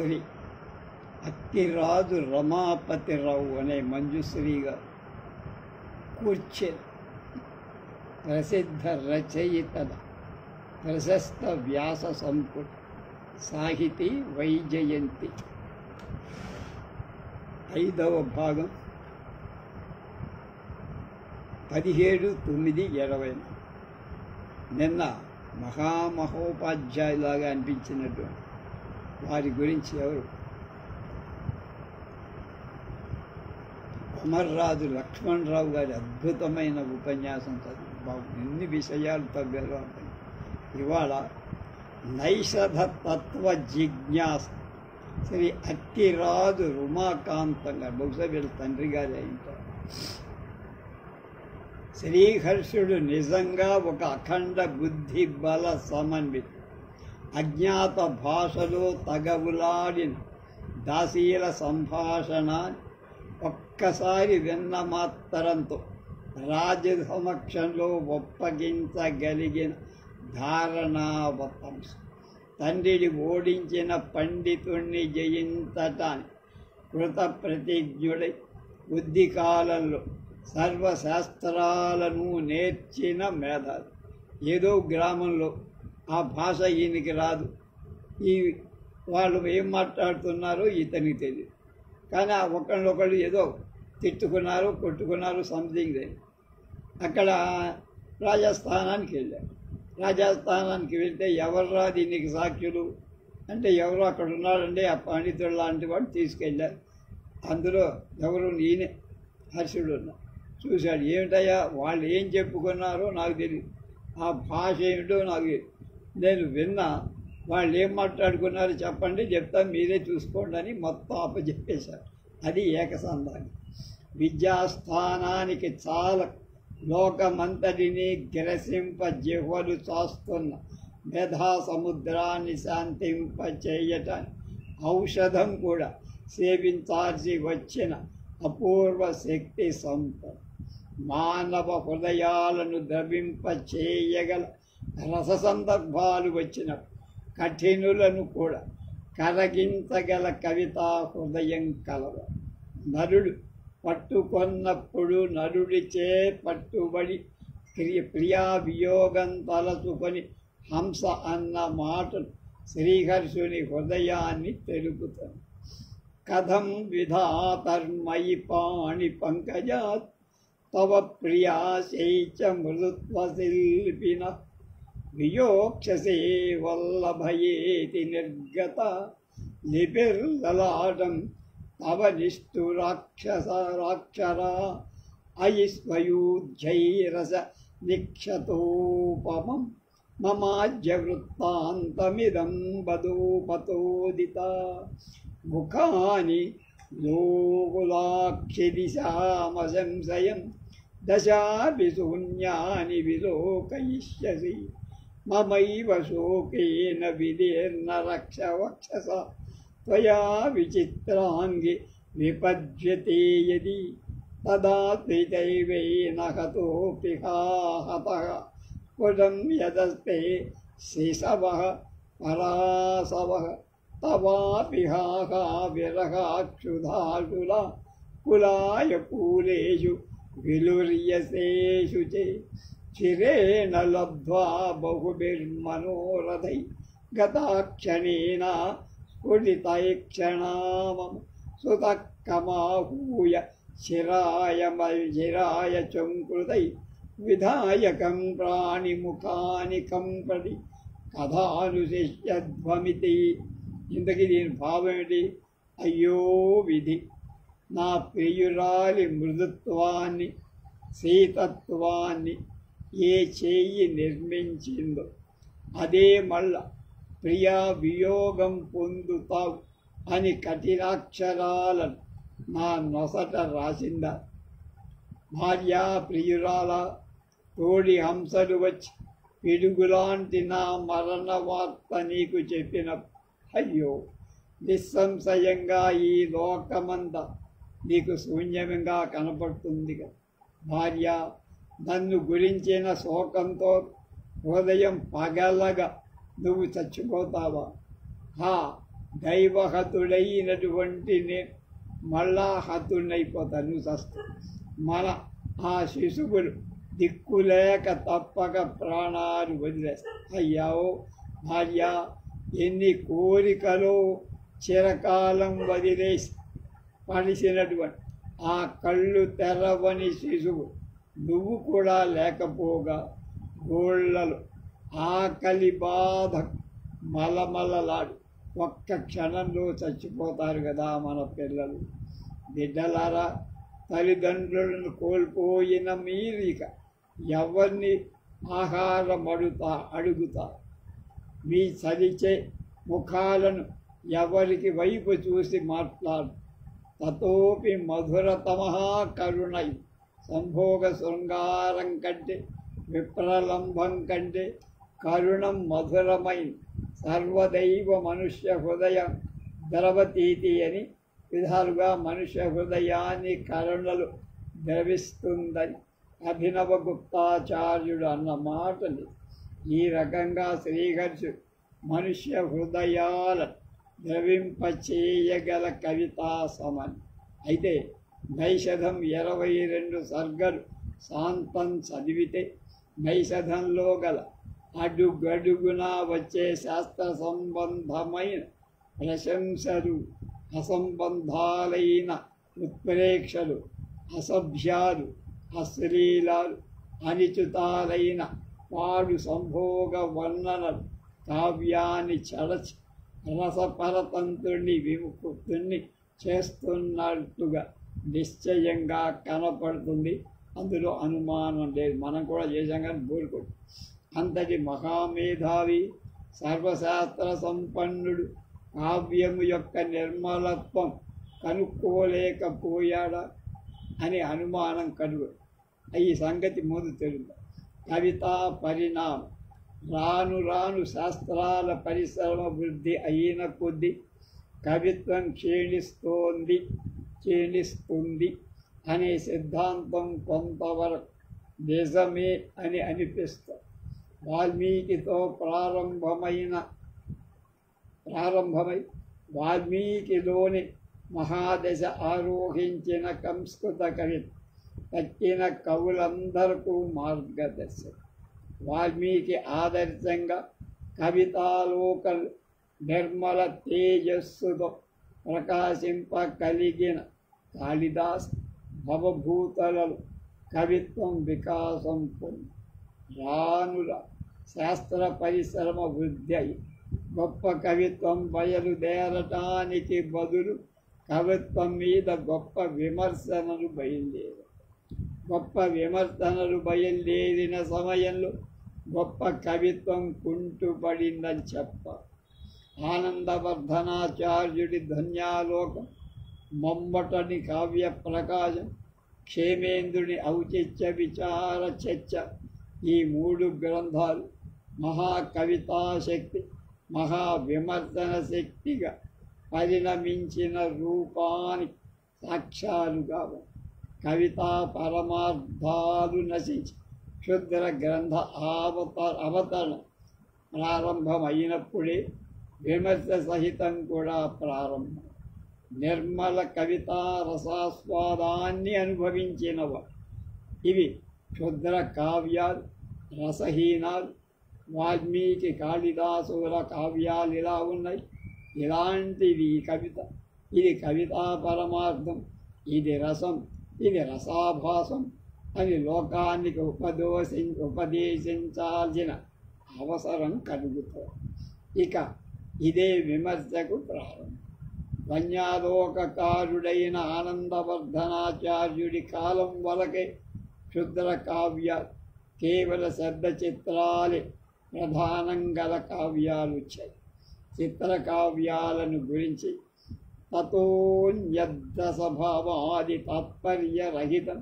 మంజుశ్రీ అక్కిరాజు రమాపతిరావు అనే మంజుశ్రీగా కూర్చెన్ ప్రసిద్ధ రచయితల ప్రశస్త వ్యాస సంపుట సాహితీ వైజయంతి 5వ భాగం 17/9/20. నిన్న మహామహోపాధ్యాయులాగా అనిపించినటువంటి వారి గురించి ఎవరు? అమర్రాజు లక్ష్మణరావు గారి అద్భుతమైన ఉపన్యాసం చదివి ఎన్ని విషయాలు తగ్గలో. ఇవాళ నైషధ తత్వ జిజ్ఞాస శ్రీ అక్కిరాజు రుమాకాంతం గారు, బహుశా వీళ్ళ తండ్రి గారు అయింటారు. శ్రీహర్షుడు నిజంగా ఒక అఖండ బుద్ధి బల సమన్విత అజ్ఞాత భాషలో తగవులాడిన దాసీల సంభాషణ ఒక్కసారి విన్న మాత్రంతో రాజసమక్షంలో ఒప్పగించగలిగిన ధారణావతంశం. తండ్రిని ఓడించిన పండితుణ్ణి జయించటానికి కృత ప్రతిజ్ఞుడై బుద్ధి కాలంలో సర్వశాస్త్రాలను నేర్చిన మేధావి. ఏదో గ్రామంలో ఆ భాష ఈయనకి రాదు, ఈ వాళ్ళు ఏం మాట్లాడుతున్నారో ఇతనికి తెలియదు. కానీ ఆ ఒకళ్ళొకళ్ళు ఏదో తిట్టుకున్నారు, కొట్టుకున్నారు, సంథింగ్ లేదు. అక్కడ రాజస్థానానికి వెళ్ళారు. రాజస్థానానికి వెళ్తే ఎవర్రా దీనికి సాక్షులు అంటే ఎవరు అక్కడ ఉన్నాడండి ఆ పండితుడు లాంటి వాడు తీసుకెళ్ళారు. అందులో ఎవరు ఈయనే హర్షుడు ఉన్నా చూశాడు. ఏమిటయ్యా వాళ్ళు ఏం చెప్పుకున్నారో నాకు తెలియదు, ఆ భాష ఏమిటో నాకు నేను విన్నా, వాళ్ళు ఏం మాట్లాడుకున్నారో చెప్పండి, చెప్తా మీరే చూసుకోండి అని మొత్తం అప్పచెప్పేశారు. అది ఏకసంధానం. విద్యాస్థానానికి చాలా లోకమంతటిని గ్రసింప జిహ్వలు చాస్తున్న మేధా సముద్రాన్ని శాంతింపచేయటానికి ఔషధం కూడా సేవించాల్సి వచ్చిన అపూర్వ శక్తి సంపద. మానవ హృదయాలను ద్రవింపచేయగల రస సందర్భాలు వచ్చిన కఠినులను కూడా కరగించగల కవితా హృదయం కలవ. నరుడు పట్టుకొన్నప్పుడు నరుడిచే పట్టుబడి ప్రియా వియోగం తలచుకొని హంస అన్న మాటలు శ్రీహర్షుని హృదయాన్ని తెలుపుతాను. కథం విధాతర్మయి పాణి పంకజాత్ తవ ప్రియాశైచ మృదుత్వశిల్పిన వియోక్షసే వల్లభయేతి నిర్గత లిపిర్లలాటం తవ నిష్ఠురాక్షరా అయి స్వయూధ్యైరస నిక్షతోపమం మమాజ్య వృత్తాంతమిదం వదోపతోదిత. ముఖాని లోకులాక్షి దిశామసంశయం దశాపి శూన్యాని విలోకయిష్యసి మమైవ శోకేన విదీర్ణ రక్ష వక్షస త్వయా విచిత్రాంగి విపద్యతే యది తదా త్వితైవేన హతోపి హతః కులం యదస్తే శిశవః పరాసవః తవాపి హాహా విరహాక్షుధాకులా కులాయ పూలేషు విలుర్యసేషు చే చిరేణ లబ్ధ్వా బహుభిర్మనోరథై గతాక్షణేన స్ఫుటితైక్షణామం సుతః కమాహూయ శిరాయ చంకృతై విధాయకం ప్రాణిముఖాని కంపడి కథానుశిష్యధ్వమితి. ఇంతకీ దీని భావం ఏంటి? అయ్యో విధి, నా ప్రియురాలి మృదుత్వాన్ని శీతత్వాన్ని ఏ చేయి నిర్మించిందో అదే మళ్ళా ప్రియా వియోగం పొందుతావు అని కఠినాక్షరాలను నా నొసట రాసిందా? భార్యా ప్రియురాల తోడి హంసలు వచ్చి పిడుగులాంటి నా మరణ వార్త నీకు చెప్పిన అయ్యో నిస్సంశయంగా ఈ లోకమంతా నీకు శూన్యంగా కనపడుతుందిగా. భార్య, నన్ను గురించిన శోకంతో హృదయం పగలగా నువ్వు చచ్చిపోతావా? దైవహతుడైనటువంటి నేను మళ్ళా హతుడైపోతాను చస్తూ. మన ఆ శిశువులు దిక్కులేక తప్పక ప్రాణాలు వదిలేస్తాయి. అయ్యావో భార్య, ఎన్ని కోరికలో చిరకాలం వదిలేసి పడిసినటువంటి ఆ కళ్ళు తెరవని శిశువు నువ్వు కూడా లేకపోగా గోళ్ళలు ఆకలి బాధ మలమలలాడు ఒక్క క్షణంలో చచ్చిపోతారు కదా మన పిల్లలు. బిడ్డలారా, తల్లిదండ్రులను కోల్పోయిన మీరు ఇక ఎవరిని ఆహారం అడుగుతారు? మీ చలిచే ముఖాలను ఎవరికి వైపు చూసి మాట్లాడు. తతోపి మధురతమః కరుణై, సంభోగ శృంగారం కంటే విప్రలంభం కంటే కరుణం మధురమై సర్వదైవ మనుష్య హృదయం ద్రవతీతి అని విధాలుగా మనుష్య హృదయాన్ని కరుణలు ద్రవిస్తుందని అభినవ గుప్తాచార్యుడు అన్న మాటని ఈ రకంగా శ్రీహర్షుడు మనుష్య హృదయాల ద్రవింపచేయగల కవితా సమన్. అయితే నైషధం 22 సర్గలు శాంతం చదివితే నైషధంలో గల అడుగడుగునా వచ్చే శాస్త్ర సంబంధమైన ప్రశంసలు, అసంబంధాలైన ఉత్ప్రేక్షలు, అసభ్యాలు, అశ్లీలాలు, అనిచితాలైన పాడు సంభోగ వర్ణనలు కావ్యాన్ని చడచి రసపరతంతుణ్ణి విముక్తుణ్ణి చేస్తున్నట్టుగా నిశ్చయంగా కనపడుతుంది. అందులో అనుమానం లేదు. మనం కూడా చేసాం కానీ బోరుకోడు. అంతటి మహామేధావి, సర్వశాస్త్ర సంపన్నుడు కావ్యము యొక్క నిర్మలత్వం కనుక్కోలేకపోయాడా అని అనుమానం కలుగు. ఈ సంగతి ముందు తెలుగు. కవితా పరిణామం రాను రాను శాస్త్రాల పరిశ్రమ వృద్ధి అయిన కొద్దీ కవిత్వం క్షీణిస్తుంది అనే సిద్ధాంతం కొంతవరకు నిజమే అని అనిపిస్తుంది. వాల్మీకితో ప్రారంభమై వాల్మీకిలోని మహాదశ ఆరోహించిన సంస్కృత కవి తక్కిన కవులందరకు మార్గదర్శకం. వాల్మీకి ఆదర్శంగా కవితాలోకలు నిర్మల తేజస్సుతో ప్రకాశింపగలిగిన కాళిదాస్ భవభూతలలో కవిత్వం వికాసం పొంది రానుల శాస్త్ర పరిశ్రమ వృద్ధి అయి గొప్ప కవిత్వం బయలుదేరటానికి బదులు కవిత్వం మీద గొప్ప విమర్శనలు బయలుదేరిన సమయంలో గొప్ప కవిత్వం కుంటుపడిందని చెప్పాలి. ఆనందవర్ధనాచార్యుడి ధన్యాలోకం, మమ్మటని కావ్య ప్రకాశం, క్షేమేంద్రుని ఔచిత్య విచార చర్చ, ఈ 3 గ్రంథాలు మహాకవితాశక్తి, మహావిమర్శన శక్తిగా పరిణమించిన రూపానికి సాక్ష్యాలుగా కవితా పరమార్థాలు నశించి క్షుద్ర గ్రంథ అవతరణ ప్రారంభమైనప్పుడే విమర్శ సహితం కూడా ప్రారంభం. నిర్మల కవితా రసాస్వాదాన్ని అనుభవించినవారు. ఇవి క్షుద్ర కావ్యాలు, రసహీనాలు. వాల్మీకి కాళిదాసుల కావ్యాలు ఇలా ఉన్నాయి. ఇలాంటిది ఈ కవిత. ఇది కవితా పరమార్థం, ఇది రసం, ఇది రసాభాసం అని లోకానికి ఉపదేశించాల్సిన అవసరం కలుగుతుంది. ఇక ఇదే విమర్శకు ప్రారంభం. వన్యాలోకకారుడైన ఆనందవర్ధనాచార్యుడి కాలం వరకే క్షుద్ర కావ్యాలు, కేవల శబ్ద చిత్రాలే ప్రధానం గల కావ్యాలు వచ్చాయి. చిత్రకావ్యాలను గురించి తతోన్యద్రసభావాది తాత్పర్యరహితం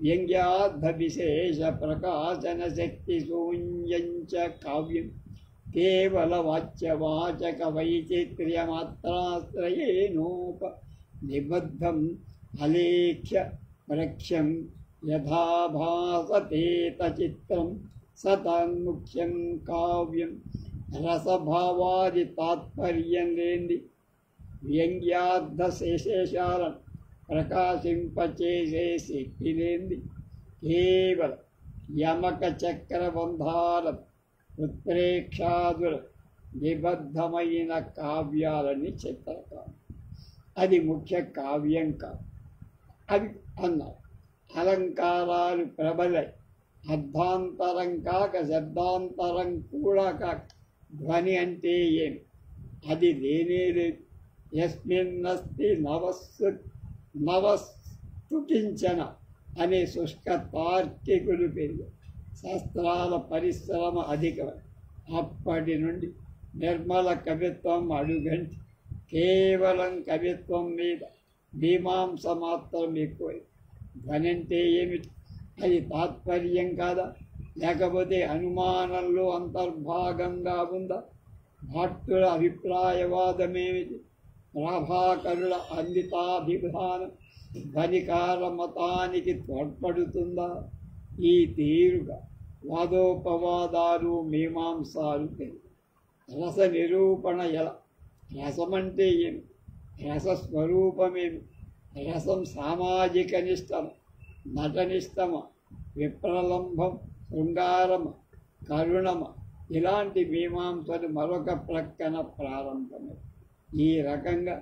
వ్యంగ్యార్థ విశేష ప్రకాశన శక్తి శూన్యంచ కావ్యం కేవల వాచ్యవాచక వైచిత్ర్యమాత్రాశ్రయేనోప నిబద్ధం అలేఖ్య ప్రఖ్యం యథాభాసతేత చిత్రం సతన్ముఖ్యం కావ్యం. రసభావాది తాత్పర్యం లేని వ్యంగ్యార్థ శేషాలను ప్రకాశింపచేసే శక్తి లేనిది కేవలం యమక చక్రబంధాల ఉత్ప్రేక్షాదుల నిబద్ధమైన కావ్యాలని చిత్రకారు. అది ముఖ్య కావ్యం కాదు. అవి అన్నారు అలంకారాలు ప్రబలై అర్థాంతరం కాక శబ్దాంతరం కూడా కాక ధ్వని అంటే ఏమి? అది లేనే లేదు. యస్మిన్నస్తి నవస్తుకించన అనే శుష్క తార్కికులు పెరిగి శాస్త్రాల పరిశ్రమ అధికమై అప్పటి నుండి నిర్మల కవిత్వం అడుగంటి కేవలం కవిత్వం మీద మీమాంస మాత్రం ఎక్కువ. ధ్వని అంటే ఏమిటి? అది తాత్పర్యం కాదా, లేకపోతే అనుమానంలో అంతర్భాగంగా ఉందా? భట్టుల అభిప్రాయవాదమేమిటి? ప్రభాకరుల అందితాభిధానం ధ్వనికార మతానికి తోడ్పడుతుందా? ఈ తీరుగా వాదోపవాదాలు మీమాంసాలు తెలియదు. రస నిరూపణ ఎలా? రసమంటే ఏమి? రసస్వరూపమేమి? రసం సామాజిక నిష్టమ, నటనిష్టమ, విప్రలంభం, శృంగారమ, కరుణమ, ఇలాంటి మీమాంసలు మరొక ప్రక్కన ప్రారంభమే. ఈ రకంగా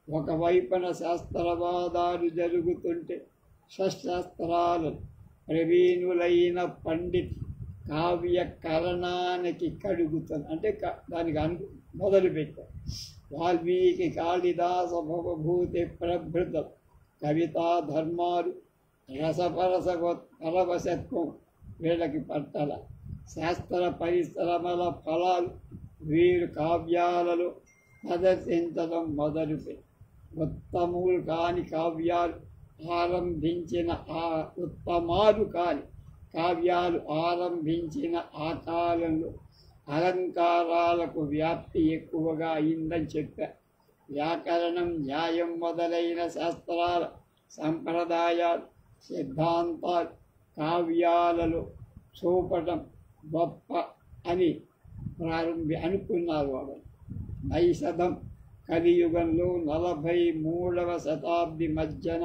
ఒకవైపున శాస్త్రవాదాలు జరుగుతుంటే షట్శాస్త్రాలను ప్రవీణులైన పండిత్ కావ్యకరణానికి కడుగుతాను అంటే దానికి మొదలుపెట్టారు. వాల్మీకి కాళిదాస భవభూతి ప్రభృతం కవితా ధర్మాలు రసపరసత్వం వీళ్ళకి పట్టల. శాస్త్ర పరిశ్రమల ఫలాలు వీరు కావ్యాలలో ప్రదర్శించడం మొదలుపెట్టి ఉత్తమాలు కాని కావ్యాలు ఆరంభించిన ఆ కాలంలో అలంకారాలకు వ్యాప్తి ఎక్కువగా అయిందని చెప్పారు. వ్యాకరణం, న్యాయం మొదలైన శాస్త్రాల సంప్రదాయాలు, సిద్ధాంతాలు కావ్యాలలో చూపటం గొప్ప అని అనుకున్నారు వాళ్ళు. నైషధం కలియుగంలో 43వ శతాబ్ది మధ్యన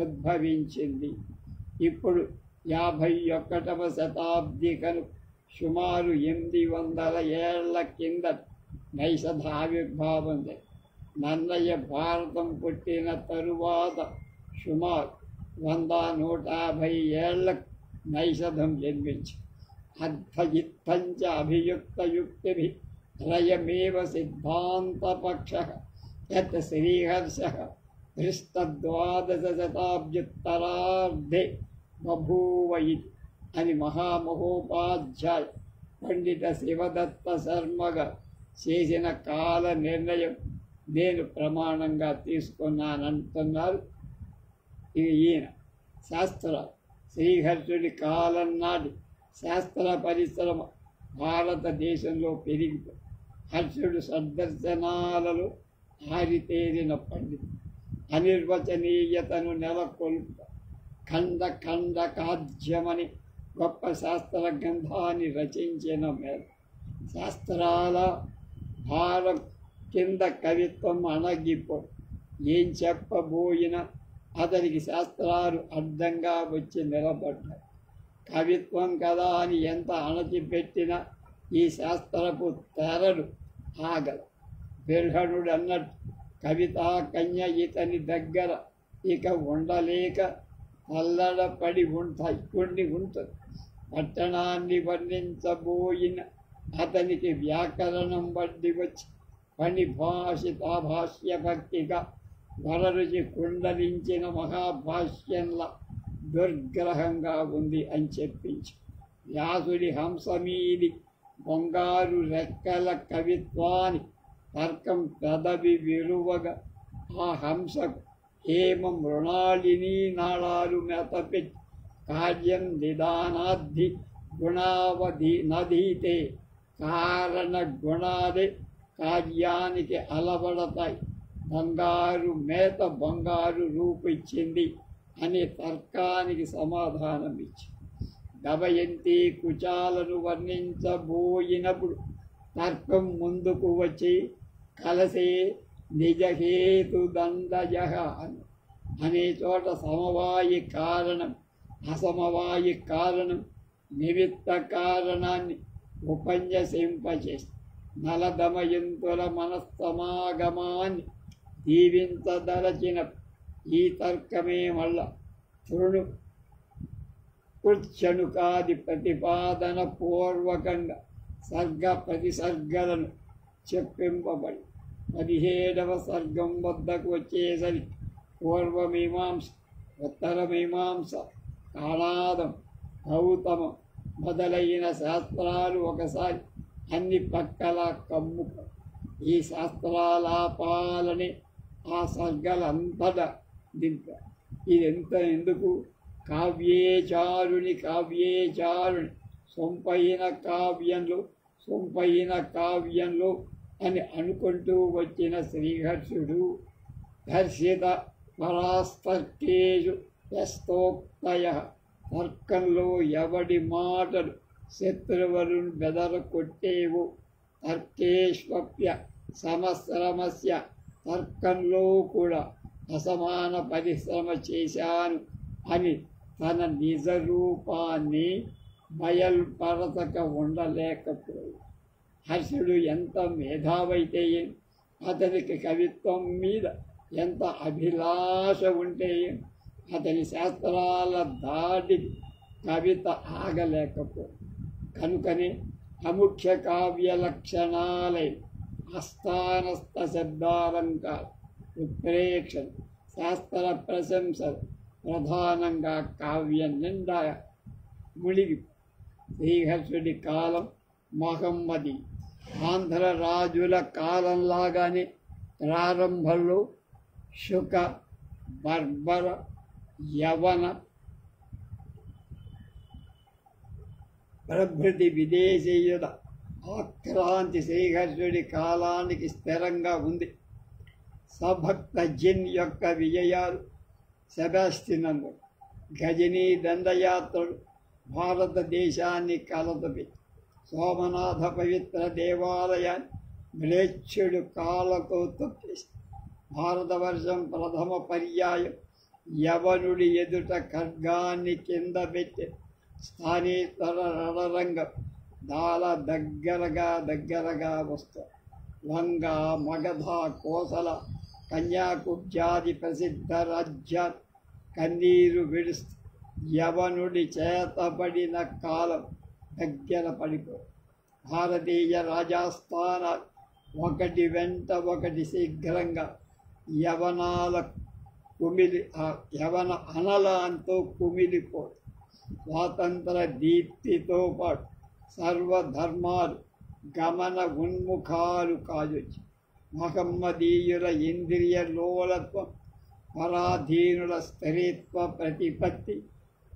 ఉద్భవించింది. ఇప్పుడు 51వ శతాబ్ది కను సుమారు 800 ఏళ్ల కింద నైషధ ఆవిర్భావం. నన్నయ్య భారతం పుట్టిన తరువాత సుమారు 100-150 ఏళ్లకు నైషధం జన్మించి అర్థయిత్తంచ అభియుక్తయుక్తిభి త్రయమేవ సిద్ధాంతపక్షః యత్ శ్రీహర్షః ధృష్టద్వాదశ శతాబ్ద్యుత్తరార్ధే బభూవ ఇతి అని మహామహోపాధ్యాయ పండిత శివదత్త శర్మగా చేసిన కాల నిర్ణయం నేను ప్రమాణంగా తీసుకున్నానంటున్నారు ఈయన. శాస్త్ర శ్రీహర్షుడి కాలం నాటి శాస్త్ర పరిశ్రమ భారతదేశంలో పెరిగిపోయి హర్షుడు సద్దర్శనాలలో ఆరితేరిన పండితుడు. అనిర్వచనీయతను నెలకొల్ప ఖండ కాధ్యమని గొప్ప శాస్త్ర గ్రంథాన్ని రచించిన మేర శాస్త్రాల భారం కింద కవిత్వం అణగిపో ఏం చెప్పబోయినా అతనికి శాస్త్రాలు అర్థంగా వచ్చి నిలబడ్డాయి. కవిత్వం కదా అని ఎంత అణచిపెట్టినా ఈ శాస్త్రపు తెరలు ఆగల. బిర్హణుడు అన్నట్టు కవితా కన్య ఇతని దగ్గర ఇక ఉండలేక అల్లడపడి ఉంటుంది. పట్టణాన్ని వర్ణించబోయిన అతనికి వ్యాకరణం వడ్డి వచ్చి పని భాష్య భక్తిగా వరరుచి కుండలించిన మహాభాష్యంలా దుర్గ్రహంగా ఉంది అని చెప్పించి వ్యాసుడి హంసమీది బొంగారు రెక్కల కవిత్వాన్ని తర్కం పెదవి విరువగా ఆ హంసకు హేమ మృణాళిని నాళాలు మెతపెట్టి కార్యం నిదానాద్ధి గుణావధి నదీతే కారణ గుణాలే కార్యానికి అలవడతాయి. బంగారు మేత బంగారు రూపిచ్చింది అనే తర్కానికి సమాధానం ఇచ్చి దమయంతి కుచాలను వర్ణించబోయినప్పుడు తర్కం ముందుకు వచ్చి కలసే నిజహేతు దండజ అనే చోట సమవాయి కారణం, అసమవాయి కారణం, నిమిత్త కారణాన్ని ఉపన్యసింపచేసి నలదమయంతుల మనస్తమాగమాన్ని దీవించదలచిన ఈ తర్కమే మళ్ళా తృణు కృత్యనుకాది ప్రతిపాదన పూర్వకంగా సర్గ ప్రతిసర్గలను చెప్పింపబడి 17వ సర్గం వద్దకు వచ్చేసరికి పూర్వమీమాంస, ఉత్తరమీమాంస, కాళాదం, గౌతమం మొదలైన శాస్త్రాలు ఒకసారి అన్ని పక్కల కమ్ముక ఈ శాస్త్రాలాపాలని ఆ సర్గలంతటా దింపారు. ఇదెంత ఎందుకు? కావ్యేచారుని సొంపైన కావ్యంలో అని అనుకుంటూ వచ్చిన శ్రీహర్షుడు హర్షిత పరాస్తర్కేషు యస్తోక్తయ తర్కంలో ఎవడి మాటలు శత్రువులను బెదరకొట్టేవు, తర్కేష్వప్య సమశ్రమస్య తర్కంలో కూడా అసమాన పరిశ్రమ చేశాను అని తన నిజ రూపాన్ని బయల్పరచక ఉండలేకపోయాడు. హర్షుడు ఎంత మేధావైతే అతనికి కవిత్వం మీద ఎంత అభిలాష ఉంటే అతని శాస్త్రాల దాడి కవిత ఆగలేకపోయాడు. కనుకనే అముఖ్య కావ్య లక్షణాలై అస్థానస్థ శబ్దాలంకార, ఉత్ప్రేక్షణ, శాస్త్ర ప్రశంసలు ప్రధానంగా కావ్యం నిండా మునిగి శ్రీహర్షుడి కాలం మహమ్మది ఆంధ్ర రాజుల కాలంలాగానే ప్రారంభంలో శుక, బర్బర, యవన ప్రభృతి విదేశీయుల ఆక్రాంతి శ్రీహర్షుడి కాలానికి స్థిరంగా ఉంది. సభక్త జిన్ యొక్క విజయాలు, సెబాస్టినన్లు, గజనీ దండయాత్రలు భారతదేశాన్ని కలతపెట్టి సోమనాథ పవిత్ర దేవాలయాన్ని మ్లేచ్ఛుడు కాళ్ళతో తొక్కేసి భారతవర్షం ప్రథమ పర్యాయం యవనుడి ఎదుట ఖడ్గాన్ని కింద పెట్టి స్థానేతర రణరంగం చాలా దగ్గరగా వస్తారు. వంగ, మగధ, కోసల, కన్యాకుబ్జాది ప్రసిద్ధ రాజ్యాలు కన్నీరు విడుస్తూ యవనుడి చేతబడిన కాలం దగ్గర పడిపో భారతీయ రాజాస్థానాలు ఒకటి వెంట ఒకటి శీఘ్రంగా యవన అనలంతో కుమిలిపో స్వాతంత్ర దీప్తితో పాటు సర్వధర్మాలు గమన ఉన్ముఖాలు కాజొచ్చు. మహమ్మదీయుల ఇంద్రియ లోలత్వం, పరాధీనుల స్థిరత్వ ప్రతిపత్తి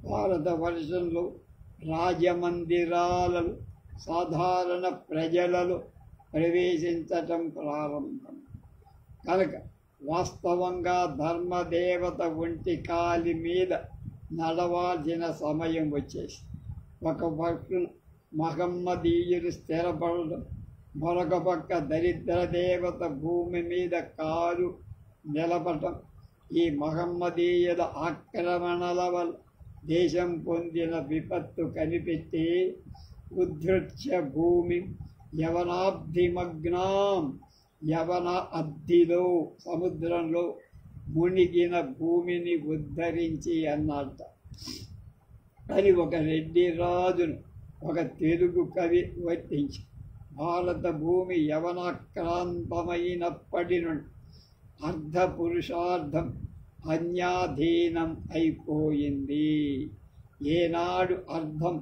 భారతవర్షంలో రాజమందిరాలలో సాధారణ ప్రజలలో ప్రవేశించటం ప్రారంభం. కనుక వాస్తవంగా ధర్మదేవత ఒంటి కాలి మీద నడవాల్సిన సమయం వచ్చేసి ఒక పక్కన మహమ్మదీయులు స్థిరపడడం, మరొక పక్క దరిద్ర దేవత భూమి మీద కాలు నిలబడటం. ఈ మహమ్మదీయుల ఆక్రమణల వల్ల దేశం పొందిన విపత్తు కనిపెట్టి ఉద్ధృత్య భూమి యవనాబ్ధిమగ్నాం, యవన అబ్ధిలో సముద్రంలో మునిగిన భూమిని ఉద్ధరించి అన్నట్ట అని ఒక రెడ్డి రాజును ఒక తెలుగు కవి వర్తించి భారత భూమి యవనాక్రాంతమైనప్పటి నుండి అర్ధ పురుషార్థం అన్యాధీనం అయిపోయింది. ఏనాడు అర్థం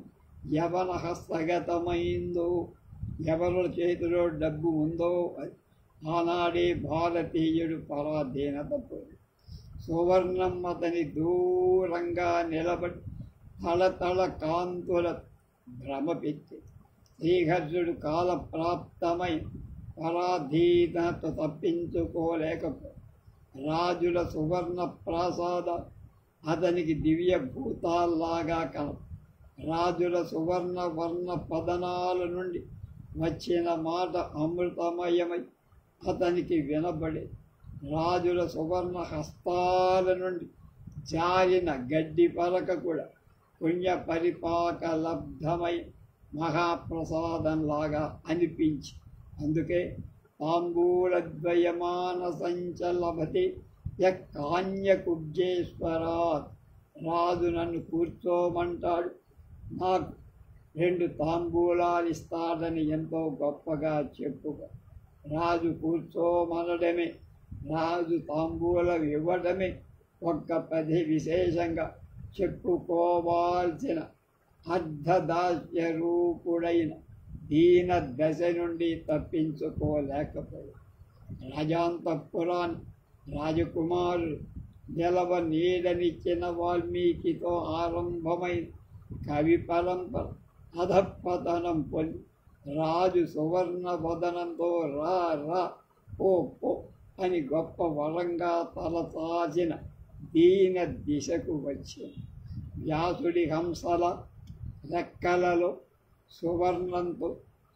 యవన హస్తగతమైందో, ఎవరి చేతిలో డబ్బు ఉందో ఆనాడే భారతీయుడు పరాధీనత పోయి సువర్ణం అతని దూరంగా నిలబడి తళతళ కాంతుల భ్రమపెట్టి శ్రీహర్షుడు కాలప్రాప్తమై పరాధీనత తప్పించుకోలేకపోయి రాజుల సువర్ణ ప్రాసాద అతనికి దివ్య భూతాల్లాగా కలవు. రాజుల సువర్ణ వర్ణ పదనాల నుండి వచ్చిన మాట అమృతమయమై అతనికి వినబడేది. రాజుల సువర్ణ హస్తాల నుండి జారిన గడ్డి పలక కూడా పుణ్య పరిపాక లబ్ధమై మహాప్రసాదంలాగా అనిపించి, అందుకే తాంబూలద్వయమాన సంచలభతి యకాన్యకుబ్జేశ్వరాత్, రాజు నన్ను కూర్చోమంటాడు, నాకు 2 తాంబూలాలు ఇస్తాడని ఎంతో గొప్పగా చెప్పుకో. రాజు కూర్చోమనడమే, రాజు తాంబూలం ఇవ్వడమే ఒక్క పది విశేషంగా చెప్పుకోవాల్సిన అర్ధదాస్య రూపుడైన దీన దశ నుండి తప్పించుకోలేకపోయాడు. రాజాంతఃపురాన్ని రాజకుమారుడు నిలవ నీడనిచ్చిన వాల్మీకితో ఆరంభమైన కవి పరంపర అధపతనం పొంది రాజు సువర్ణ వదనంతో రా రా ఓ పో అని గొప్ప వరంగా తలచాచిన దీన దిశకు వచ్చింది. వ్యాసుడి హంసల రెక్కలలో సువర్ణంతో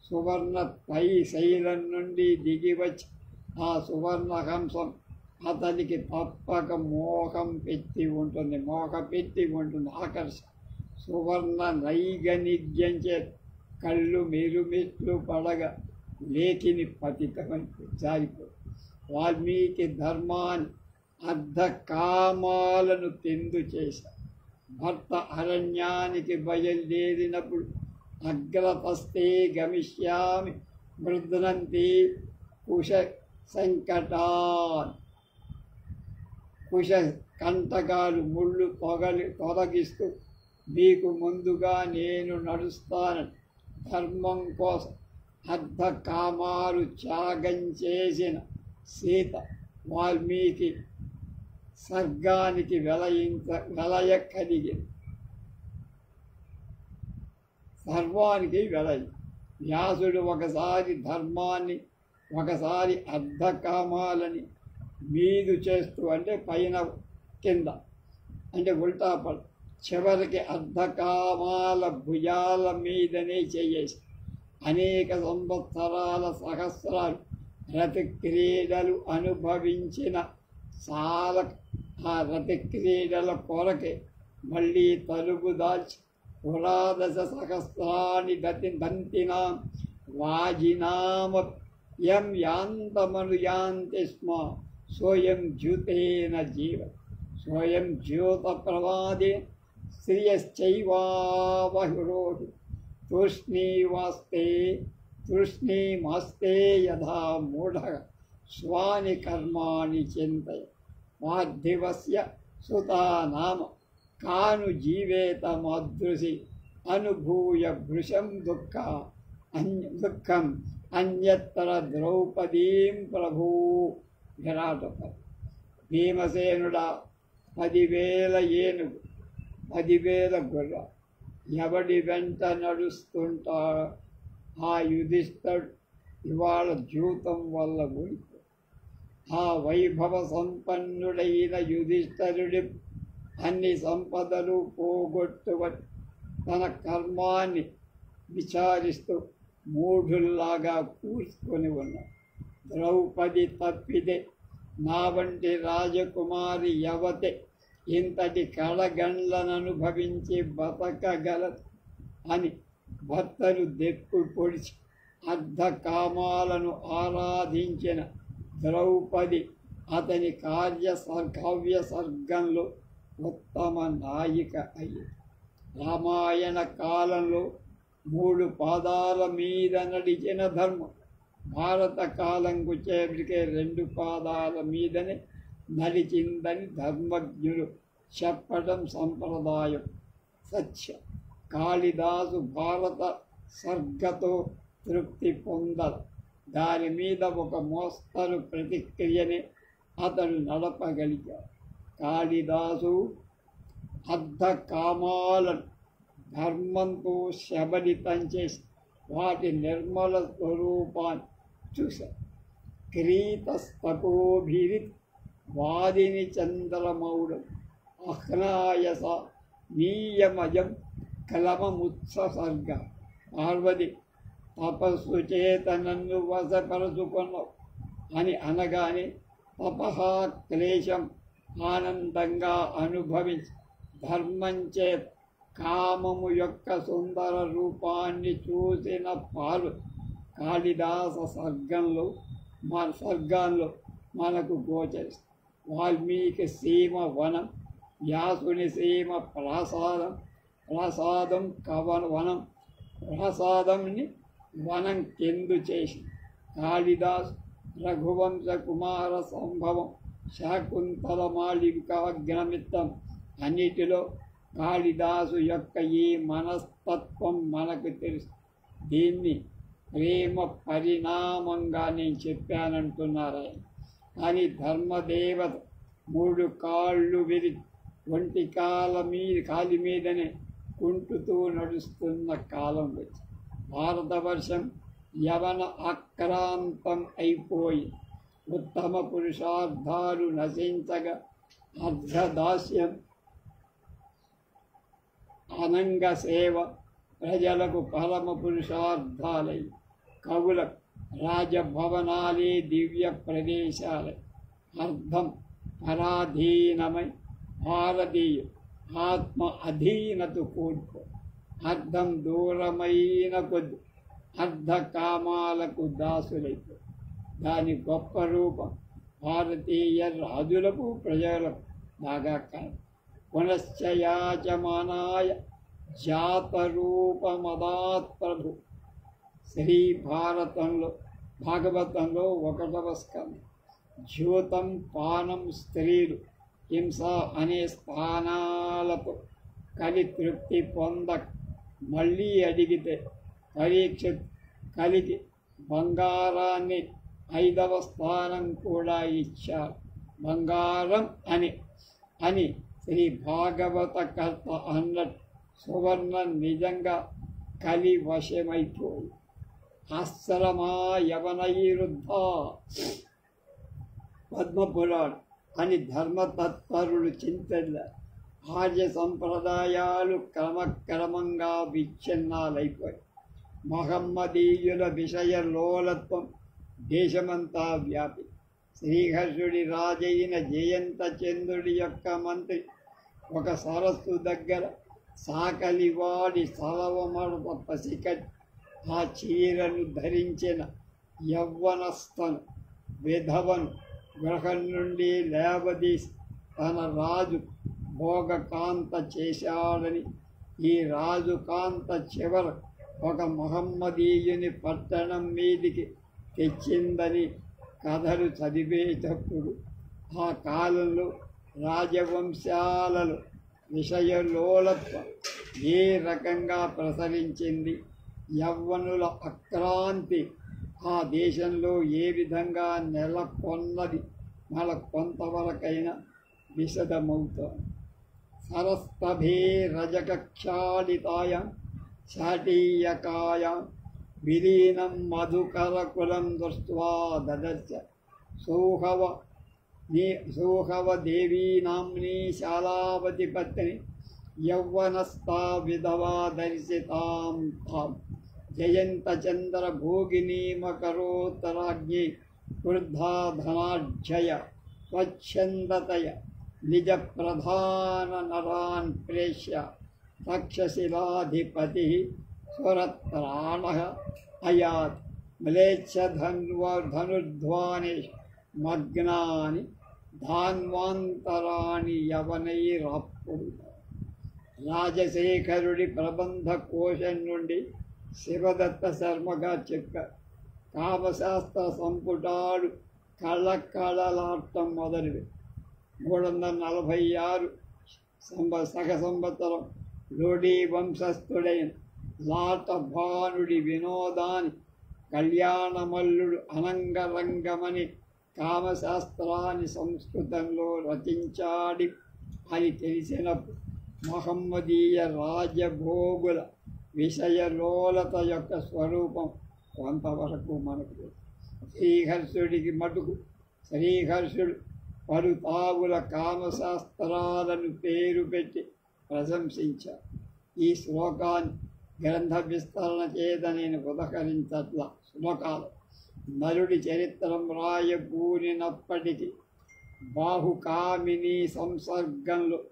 సువర్ణ పై శైలం నుండి దిగివచ్చి ఆ సువర్ణ హంసం అతనికి తప్పక మోహం పెట్టి ఉంటుంది, ఆకర్షణ. సువర్ణ నైగనిగ్యం చే కళ్ళు మెరుమిట్లు పడగా లేఖిని పతితమని జారిపో. వాల్మీకి ధర్మాన్ని అర్ధకామాలను తెందు చేశారు. భర్త అరణ్యానికి బయలుదేరినప్పుడు అగ్రతస్థే గమిష్యామి మృద్నంతి కుశ సంకటాన్, కుశ కంటకాలు ముళ్ళు తొలగిస్తూ మీకు ముందుగా నేను నడుస్తానని ధర్మం కోసం అర్ధకామాలు త్యాగం చేసిన సీత వాల్మీకి స్వర్గానికి వెలయ కలిగింది, సర్వానికి వెలయ. వ్యాసుడు ఒకసారి ధర్మాన్ని, ఒకసారి అర్ధకామాలని మీదు చేస్తూ, అంటే పైన కింద, అంటే ఉల్టా పడ, చివరికి అర్ధకామాల భుజాల మీదనే చేయేసి అనేక సంవత్సరాల సహస్రాలు రతిక్రీడలు అనుభవించిన ఆ రతిక్రీడల కొరకే మళ్ళీ తలుపు దాల్చి పురాదశ సహస్రాన్ని దంతినాం వాజినామ యం యాంతమనుయాంతి స్మ స్వయం జ్యూతేన జీవ స్వయం జ్యోత ప్రవాదే శ్రియశ్చైవావహిరోహి తూష్ణీమాస్తే యథా మూఢ స్వాని కర్మాణి చింతయ పార్థివస్య సుతా నామ కాను జీవేత మాదృశి అనుభూయ భృశం దుఃఖం అన్యత్ర ద్రౌపదీం ప్రభూ. విరాటపద భీమసేనుడా 10,000 ఏనుగు, 10,000 గుర్ర, ఎవడి వెంట నడుస్తుంటా ఆ యుధిష్ఠుడు ఇవాళ జూతం వల్ల ఊడిపో. ఆ వైభవ సంపన్నుడైన యుధిష్ఠరుడి అన్ని సంపదలు పోగొట్టుబట్టి తన కర్మాన్ని విచారిస్తూ మూఢుల్లాగా కూర్చుకొని ఉన్నాడు. ద్రౌపది తప్పిదే, నా వంటి రాజకుమారి యవతే ఇంతటి కళగండ్లననుభవించి బతకగలదు అని భర్తను దెప్పు పొడిచి అర్ధకామాలను ఆరాధించిన ద్రౌపది అతని కావ్య సర్గంలో ఉత్తమ నాయిక అయ్యింది. రామాయణ కాలంలో 3 పాదాల మీద నడిచిన ధర్మం భారత కాలంకు చేరికే 2 పాదాల మీదనే నడిచిందని ధర్మజ్ఞులు చెప్పడం సంప్రదాయం. సత్యం. కాళిదాసు భారత సర్గతో తృప్తి పొందల, దాని మీద ఒక మోస్తరు ప్రతిక్రియని అతడు నడపగలిగాడు. కాళిదాసు అర్ధకామాలను ధర్మంతో శబరితం చేసి వాటి నిర్మల స్వరూపాన్ని చూశారు. క్రీతస్తపోభిరి వాదిని చంద్రమౌడం అహ్నాయస నీయమయం కలమముత్సర్గ. పార్వతి తపస్సు చేత నన్ను వశపరుచుకున్నావు అని అనగానే తపః క్లేశం ఆనందంగా అనుభవించి ధర్మంచే కామము యొక్క సుందర రూపాన్ని చూసిన పాలు కాళిదాస సర్గంలో మనకు గోచరిస్తుంది. వాల్మీకి సీమ వనం, వ్యాసుని సీమ ప్రసాదం వనం, ప్రసాదంని వనం కెందు చేసి కాళిదాసు రఘువంశ కుమార సంభవం శాకుంతల మాళికాగ్రమిత్తం అన్నిటిలో కాళిదాసు యొక్క ఈ మనస్తత్వం మనకు తెలుసు. దీన్ని ప్రేమ పరిణామంగా నేను చెప్పానంటున్నారు ఆయన. కానీ ధర్మదేవత 3 కాళ్ళు విరి ఒంటి కాలి మీదనే కుంటుతూ నడుస్తున్న కాలం వచ్చి భారతవర్షం యవన ఆక్రాంతం అయిపోయి ఉత్తమ పురుషార్థాలు నశించగా అర్ధదాస్యం, అనంగ సేవ ప్రజలకు పరమ పురుషార్థాలై కవులకు రాజభవనాలే దివ్య ప్రదేశాలై అర్థం పరాధీనమై భారతీయ ఆత్మ అధీనత కోల్పో అర్థం దూరమైన కొద్ది అర్ధకామాలకు దాసులైపో. దాని గొప్ప రూపం భారతీయ రాజులకు ప్రజలకు బాగా కాదు. పునశ్చయాచమానాయ జాతరూపమదాత్ ప్రభు. శ్రీ భాగవతంలో 1వ స్కంధం. జ్యూతం పానం స్త్రీలు హింస అనే స్థానాలతో తృప్తి పొందక మళ్ళీ అడిగితే కలిగి బంగారాన్ని 5వ స్థానం కూడా ఇచ్చారు. బంగారం అని శ్రీ భాగవత కర్త అన్నట్టు సువర్ణం నిజంగా కలి వశమైపోయి ఆశ్రమా యవనైరుద్ధ పద్మపురాణం అని ధర్మతత్పరులు చింతెళ్ళారు. ఆర్య సంప్రదాయాలు క్రమక్రమంగా విచ్ఛిన్నాలైపోయి మహమ్మదీయుల విషయ లోలత్వం దేశమంతా వ్యాపి. శ్రీహర్షుడి రాజైన జయంత చంద్రుడి యొక్క మంత్రి ఒక సరస్సు దగ్గర సాకలివాడి సలవమడత పసికట్టి ఆ చీరను ధరించిన యవ్వనస్థను విధవను గృహం నుండి లేవదీసి తన రాజు భోగకాంత చేశాడని, ఈ రాజు కాంత చివర ఒక మహమ్మదీయుని పట్టణం మీదికి తెచ్చిందని కథలు చదివేటప్పుడు ఆ కాలంలో రాజవంశాలలో విషయలోలత్వం ఏ రకంగా ప్రసరించింది, యవ్వనుల అక్రాంతి ఆ దేశంలో ఏ విధంగా నెలకొన్నది మన కొంతవరకైనా విశదమవుతోంది. సరస్తభే రజకక్షాళితాయాం శాటీయకాయాం విలీనం మధుకరకులం దృష్ట్వా దదర్శ సోహవ దేవీ నామ్నీ శాలావతి పత్ని యౌవనస్థా విధవా దర్శితాం తాం జయంత చంద్ర భోగినీమకరోత్తరాజ్ఞి వృద్ధా ధనాఢ్యయ స్వచ్ఛందతయ నిజ ప్రధాన నరాన్ ప్రేష్య తక్షశిలాధిపతి స్వరత్రాణ అయాత్ మ్లేచ్ఛధనుర్ధ్వానేషు మగ్నాని ధాన్వాంతరాణి యవనైరాప్పుడు. రాజశేఖరుడి ప్రబంధ కోశం నుండి శివదత్త శర్మగా చెప్పారు. కామశాస్త్ర సంపుటాలు కళ్ళలాడటం మొదలువి 346 సగ సంవత్సరం లోడీ వంశస్థుడైన లాటభానుడి వినోదాన్ని కళ్యాణమల్లుడు అనంగరంగమని కామశాస్త్రాన్ని సంస్కృతంలో రచించాడి అని తెలిసినప్పుడు మహమ్మదీయ రాజభోగుల విషయలోలత యొక్క స్వరూపం కొంతవరకు మనకు శ్రీహర్షుడికి మటుకు శ్రీహర్షుడు పలుతావుల కామశాస్త్రాలను పేరు పెట్టి ప్రశంసించారు. ఈ శ్లోకాన్ని గ్రంథ విస్తరణ చేత నేను ఉదహరించట్ల శ్లోకాలు నరుడి చరిత్రం రాయబూనినప్పటికీ బాహుకామిని సంసర్గంలో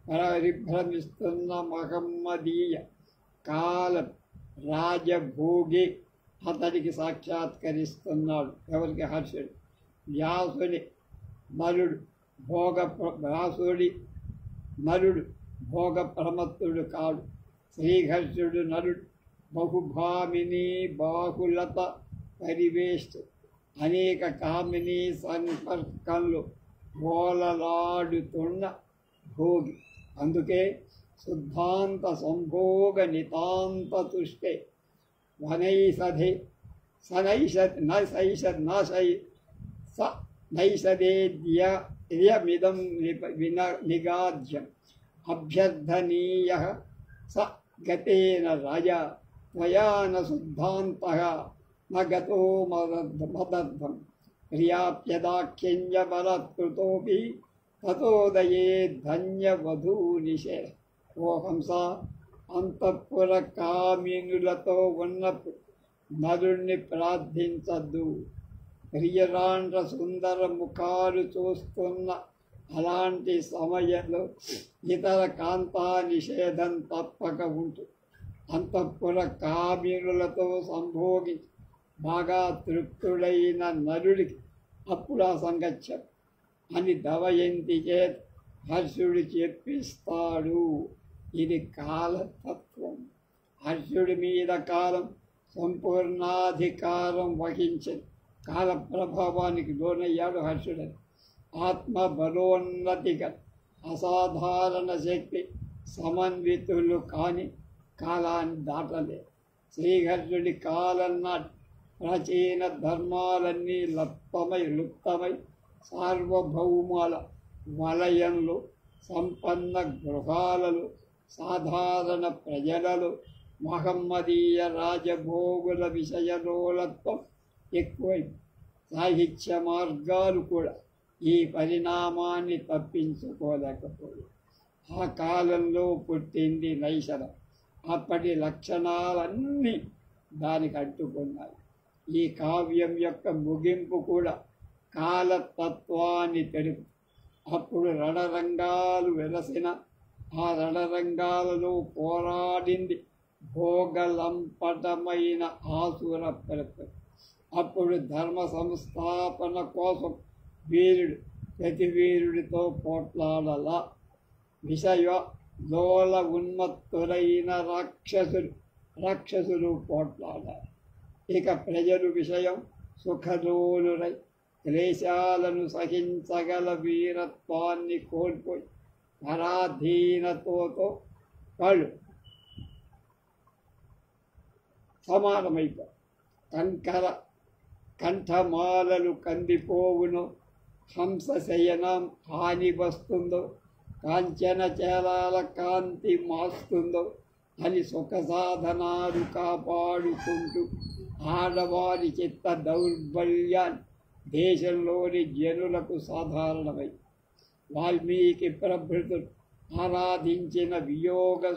పరిభ్రమిస్తున్న మహమ్మదీయ కాలం రాజభోగి అతడికి సాక్షాత్కరిస్తున్నాడు. ఎవరికి? హర్షుడు. వ్యాసుడి నలుడు వ్యాసుడి నలుడు భోగ ప్రమత్తుడు కాడు. శ్రీహర్షుడు నలుడు బహుభామిని బాహులత పరివేష్టు అనేక కామిని సంపర్కంలో ఓలలాడుతున్న భోగి. అందుకే శుద్ధాంత సంభోగ నితాంత తుష్టే వనైషధే నైషదేద్యమిదం నిగాధ్యం అభ్యర్థనీయ స గతేన రాజా త్వయా న శుద్ధాంతః న గతో మదర్థం ప్రియాప్యదాఖ్యంజబలత్కృతోపి తతోదయే ధన్యవధూనిషే. ఓ హంస, అంతఃపుర కామినులతో ఉన్నప్పుడు నరుణ్ణి ప్రార్థించద్దు. ప్రియరాండ్ర సుందర ముఖాలు చూస్తున్న అలాంటి సమయంలో ఇతర కాంతా నిషేధం తప్పక ఉంటుంది. అంతఃపుర కామినులతో సంభోగించి బాగా తృప్తుడైన నరుడికి అప్పుడు అసంగత్యం అని దమయంతి చేత హర్షుడు చెప్పిస్తాడు. ఇది కాలతత్వం. హర్షుడి మీద కాలం సంపూర్ణాధికారం వహించింది. కాల ప్రభావానికి లోనయ్యాడు హర్షుడని. ఆత్మ బలోన్నతిగా అసాధారణ శక్తి సమన్వితులు కాని కాలాన్ని దాటలేదు. శ్రీహర్షుడి కాలం నాటి ప్రాచీన ధర్మాలన్నీ లుప్తమై సార్వభౌమాల వలయంలో, సంపన్న గృహాలలో, సాధారణ ప్రజలలో మహమ్మదీయ రాజభోగుల విషయలోలత్వం ఎక్కువైంది. సాహిత్య మార్గాలు కూడా ఈ పరిణామాన్ని తప్పించుకోలేకపోయాయి. ఆ కాలంలో పుట్టింది నైషధం. అప్పటి లక్షణాలన్నీ దానికి అంటుకున్నాయి. ఈ కావ్యం యొక్క ముగింపు కూడా కాలతత్వాన్ని తెలుపు. అప్పుడు రణరంగాలు వెలసిన ఆ రణరంగాలలో పోరాడింది భోగలంపటమైన ఆసుర ప్రకృతి. అప్పుడు ధర్మ సంస్థాపన కోసం వీరుడు ప్రతి వీరుడితో పోట్లాడలా. విషయ లోల ఉన్మత్తులైన రాక్షసులు పోట్లాడారు. ఇక ప్రజలు విషయం సుఖలోలురై క్లేశాలను సహించగల వీరత్వాన్ని కోల్పోయి పరాధీనతతో వాళ్ళు సమానమైపోయి కంఠమాలలు కందిపోవును, హంసశయనం హాని వస్తుందో, కాంచన చేలాల కాంతి మాస్తుందో అని సుఖ సాధనాలు కాపాడుకుంటూ ఆడవారి చిత్త దౌర్బల్యాన్ని దేశంలోని జనులకు సాధారణమై వాల్మీకి ప్రభృతులు ఆరాధించిన వియోగ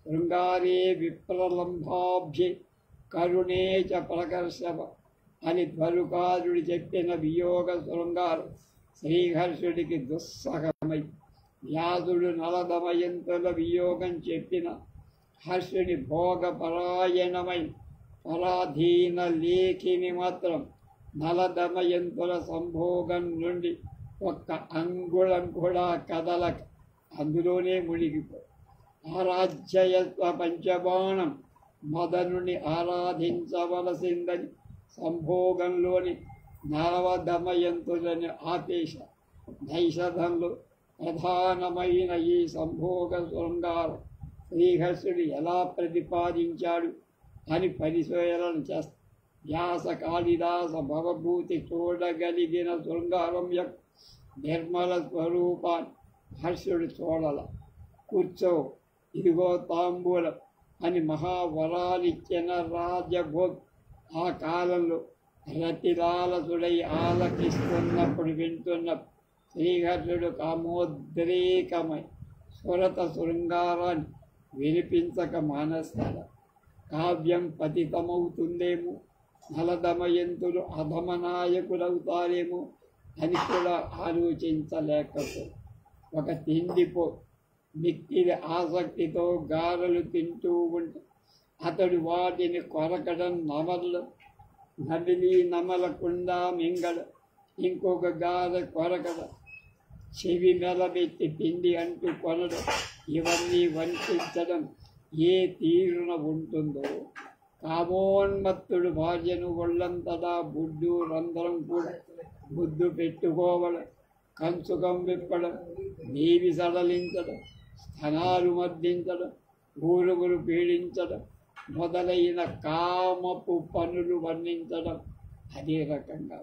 శృంగారే విప్రలంభాభ్యే కరుణే చ ప్రకర్షవ అని ధ్వరుకారుడు చెప్పిన వియోగ శృంగారం శ్రీహర్షుడికి దుస్సహమై వ్యాసుడు నలదమయంతుల వియోగం చెప్పిన హర్షుని భోగపరాయణమై పరాధీన లేఖిని మాత్రం నలదమయంతుల సంభోగం నుండి ఒక్క అంగుళం కూడా కదలక అందులోనే మునిగిపో. ఆరాధ్యయత్వ పంచబాణం మదనుని ఆరాధించవలసిందని సంభోగంలోని నలదమయంతులని ఆపేశ. నైషధంలో ప్రధానమైన ఈ సంభోగ శృంగారం శ్రీహర్షుడు ఎలా ప్రతిపాదించాడు అని పరిశీలన చేస్తారు. వ్యాస కాళిదాస భవభూతి చూడగలిగిన శృంగారం యొక్క నిర్మల స్వరూపాన్ని హర్షుడు చూడాల. కూర్చో, ఇదిగో తాంబూలం అని మహావరాలిచ్చిన రాజభోగ్ ఆ కాలంలో రతిలాలసుడై ఆలకిస్తున్నప్పుడు వింటున్నప్పుడు శ్రీహర్షుడు కామోద్రేకమై స్వరత శృంగారాన్ని వినిపించక మానేస్తాడు. కావ్యం పతితమవుతుందేమో, నలదమయంతులు అధమనాయకులవుతారేమో అని కూడా ఆలోచించలేకపో. ఒక తిండిపో మిక్కిలి ఆసక్తితో గారెలు తింటూ ఉంటే అతడు వాటిని కొరకడం నమలకుండా మింగడం, ఇంకొక గారె కొరకడం, చెవి మెలబెట్టి పిండి అంటూ కొనడం, ఇవన్నీ వంటించడం ఏ తీరున ఉంటుందో కామోన్మత్తుడు భార్యను ఒళ్ళంతటా బుడ్డు రంధ్రం కూడా ముద్దు పెట్టుకోవడం, కంచుకం విప్పడం, నీవి సడలించడం, స్థనాలు మర్దించడం, ఊరుగులు పీడించడం మొదలైన కామపు పనులు వర్ణించడం అదే రకంగా.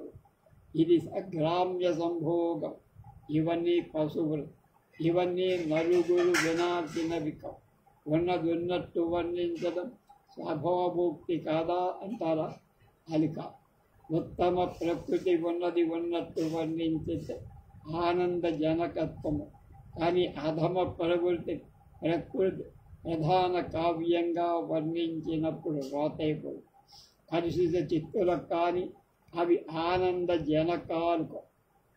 ఇది గ్రామ్య సంభోగం. ఇవన్నీ పశువులు, ఇవన్నీ నలుగురు వినాల్సినవి కావు. ఉన్నట్టు వర్ణించడం స్వభావోక్తి కాదా అంటారా? అది కాదు. ఉత్తమ ప్రకృతి ఉన్నట్టు వర్ణించితే ఆనందజనకత్వము. కానీ అధమ ప్రకృతి ప్రధాన కావ్యంగా వర్ణించినప్పుడు రోతైపోయి కలుషిత చిత్తులకు కానీ అవి ఆనందజనకాలు.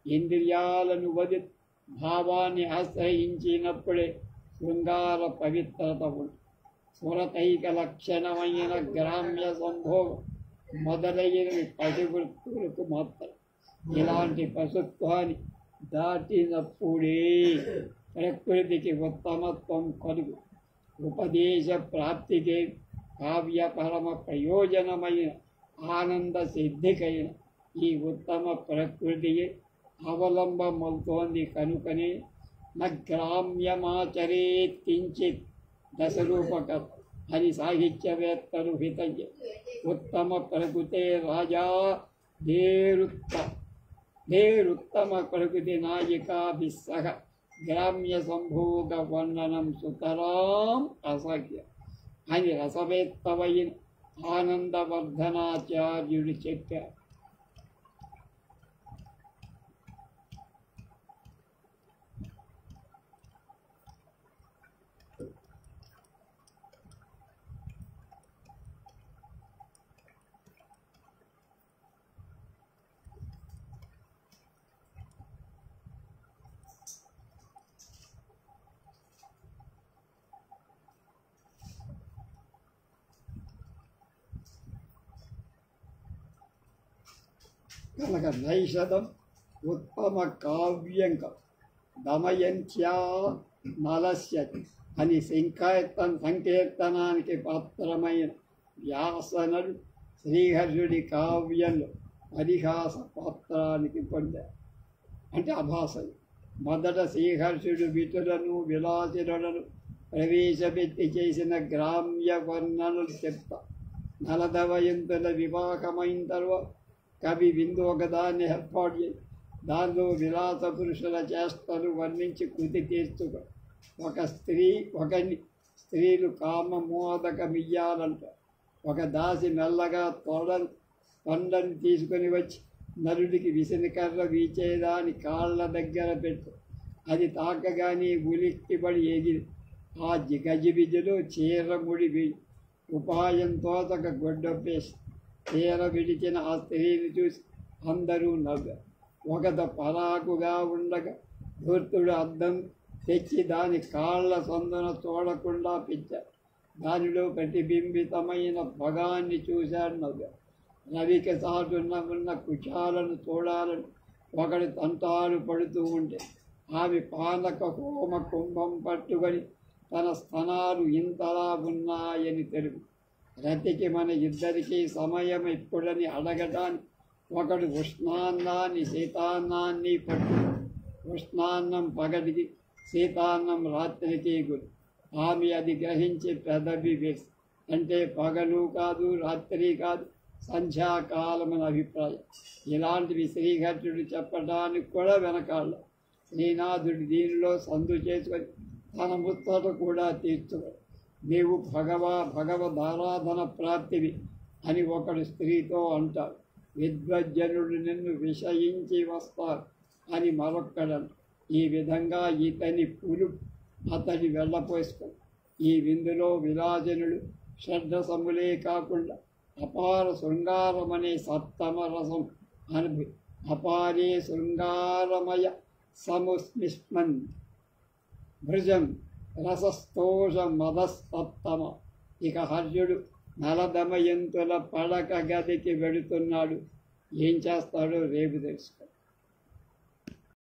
ఇంద్రియాలను వదిలి భావాన్ని ఆశ్రయించినప్పుడే శృంగార పవిత్రత ఉంది. స్వరతైక లక్షణమైన గ్రామ్య సంభోగం మొదలైనవి పశువృత్తులకు మాత్రం. ఇలాంటి పశుత్వాన్ని దాటినప్పుడే ప్రకృతికి ఉత్తమత్వం కలుగు. ఉపదేశ ప్రాప్తికి కావ్యపరమ ప్రయోజనమైన ఆనంద సిద్ధికైన ఈ ఉత్తమ ప్రకృతియే అవలంబమవుతోంది. కనుకనే నగ్రామ్యమాచరేత్ కించిత్ దశరూపక అని సాహిత్యవేత్తలు హితయ్య. ఉత్తమ ప్రకృతే రాజా ధేరుత్తమ ప్రకృతి నాయికాభిస్సహ గ్రామ్య సంభోగ వర్ణనం సుతరాం అసహ్య అని రసవేత్తవైన ఆనందవర్ధనాచార్యుడు చెప్పారు. కనుక నైషధం ఉత్తమ కావ్యంక దమయంత్యా నలస్యతి అని సంకీర్తనానికి పాత్రమైన వ్యాసనుడు శ్రీహర్షుడి కావ్యంలో పరిహాస పాత్రానికి పొందారు. అంటే అభాసలు. మొదట శ్రీహర్షుడు విటులను విలాసిరులను ప్రవేశపెట్టి చేసిన గ్రామ్య వర్ణనలు చెప్తా. నలదవయంతుల వివాహమైన తర్వాత కవి విందు ఒకదాన్ని ఏర్పాటు చేసి దానిలో విలాస పురుషుల చేష్టలు వర్ణించి కృతి తీర్చుకో. ఒకని స్త్రీలు కామమోదకమియ్యాలంట. ఒక దాసి మెల్లగా తొండని తీసుకొని వచ్చి నరుడికి విసనకర్ర వీచేదాని కాళ్ళ దగ్గర పెట్టు. అది తాకగానే ఉలిక్కిపడి ఎగిరి ఆ గజిబిజిలో చీరముడి ఉపాయంతో ఒక గొడ్డొప్పేసి చీర విడిచిన ఆ స్త్రీని చూసి అందరూ నవ్వారు. ఒకద పరాకుగా ఉండగా ధూర్తుడు అద్దం తెచ్చి దాని కాళ్ళ సందున చూడకుండా పెంచాడు. దానిలో ప్రతిబింబితమైన భగాన్ని చూశాడు. నవ్వాడు. రవికి సాటున్న ఉన్న కుచాలను చూడాలని ఒకడి తంటాలు పడుతూ ఉంటే ఆమె పానక హోమ కుంభం పట్టుకొని తన స్తనాలు ఇంతలా ఉన్నాయని తెలుగు. రతికి మన ఇద్దరికీ సమయం ఎప్పుడని అడగటానికి ఒకడు ఉష్ణాన్నాన్ని శీతాన్నాన్ని పట్టు. ఉష్ణాన్నం పగటికి, శీతాన్నం రాత్రికి గురి. ఆమె అది గ్రహించి పెదవి వేసి అంటే పగలు కాదు రాత్రి కాదు సంధ్యాకాలమని అభిప్రాయం. ఇలాంటివి శ్రీహర్షుడు చెప్పడానికి కూడా వెనకాళ్ళ. శ్రీనాథుడు దీనిలో సందు చేసుకొని తన ముత్తట కూడా తీర్చుకోడు. నీవు భగవదారాధన ప్రాప్తివి అని ఒకడు స్త్రీతో అంటాడు. విద్వజ్జనుడు నిన్ను విషయించి వస్తారు అని మరొక్కడంట. ఈ విధంగా ఇతని పులు అతడి వెళ్ళపోసుకో. ఈ విందులో విలాజనుడు షడ్రసములే కాకుండా అపార శృంగారమనే సప్తమ రసం అపారే శృంగారమయ సముస్మిష్మన్ భృజం రసస్తోష మదస్తత్తమ. ఇక హర్షుడు నలదమయంతుల పడక గదికి వెడుతున్నాడు. ఏం చేస్తాడో రేపు తెలుసుకో.